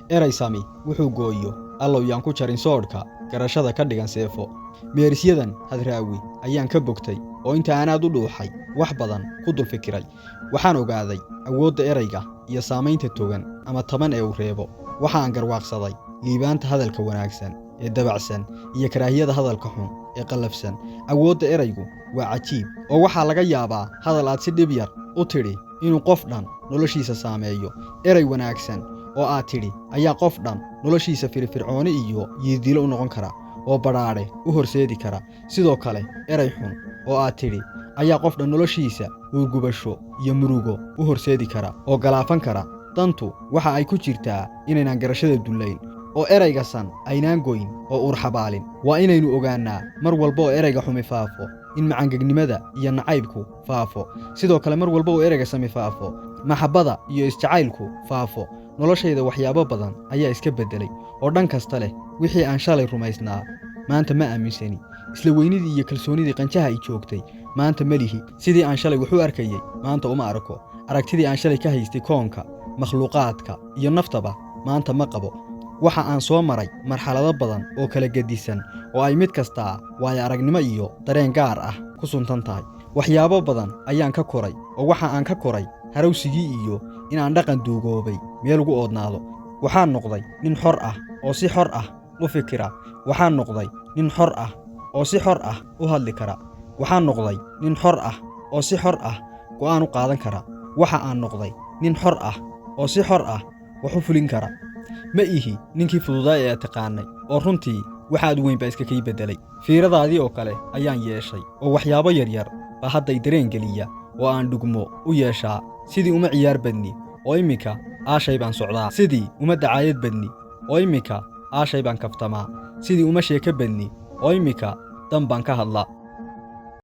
eray sami wuxuu gooyo allow yaan ku jarin soodhka garashada ka dhigan seefo meerisyadan hadraawi ayaan ka bogtay oo inta aanaad u dhuuxay wax badan ku dul fikiray waxaan ogaaday awoodda erayga iyo saamaynta togan ama taban ee uu reebo waxaan garwaaqsaday liibaanta hadalka wanaagsan ee dabacsan iyo karaahiyada hadalka xun ee qallafsan awoodda eraygu waa cajiib oo waxaa laga yaabaa hadal aad si dhib yar u tidhi inuu qof dhan noloshiisa saameeyo eray wanaagsan oo aad tidhi ayaa qof dhan noloshiisa firfircooni iyo yiidilo u noqon kara oo badhaadhe u horseedi kara sidoo kale eray xun oo aad tidhi ayaa qof dhan noloshiisa uurgubasho iyo murugo u horseedi kara oo galaafan kara dantu waxa ay ku jirtaa inaynaan garashada dullayn oo eraygasan aynaan goyn oo uurxabaalin waa inaynu ogaannaa mar walba oo erayga xumi faafo in macangegnimada iyo nacaybku faafo sidoo kale mar walba oo erayga sami faafo maxabbada iyo isjacaylku faafo noloshayda waxyaabo badan ayaa iska beddelay oo dhan kasta leh wixii aan shalay rumaysnaa maanta ma aaminsani isla weynidii iyo kalsoonidii qanjaha ay joogtay maanta ma lihi sidii aan shalay wax u arkayay maanta uma arko aragtidii aan shalay ka haystay koonka makhluuqaadka iyo naftaba maanta ma qabo waxa aan soo maray marxalado badan oo kala gedisan oo ay mid kastaa waayo aragnimo iyo dareen gaar ah ku suntan tahay waxyaabo badan ayaan ka koray oo waxa aan ka koray harawsigii iyo inaan dhaqan duugoobay meel ugu oodnaado waxaan noqday nin xor ah oo si xor ah u fikira waxaan noqday nin xor ah oo si xor ah u hadli kara waxaan noqday nin xor ah oo si xor ah go'aan u qaadan kara waxa aan noqday nin xor ah oo si xor ah wax u fulin kara ma ihi ninkii fududaa ee taqaanay oo runtii waxaad weyn baa iska kay beddelay fiiradaadii oo kale ayaan yeeshay oo waxyaabo yaryar baa hadday dareen geliya oo aan dhugmo u yeeshaa sidii uma ciyaar badni oo iminka aashay baan socdaa sidii uma dacaayad badni oo iminka aashay baan kaftamaa sidii uma sheeko badni oo iminka dan baan ka hadlaa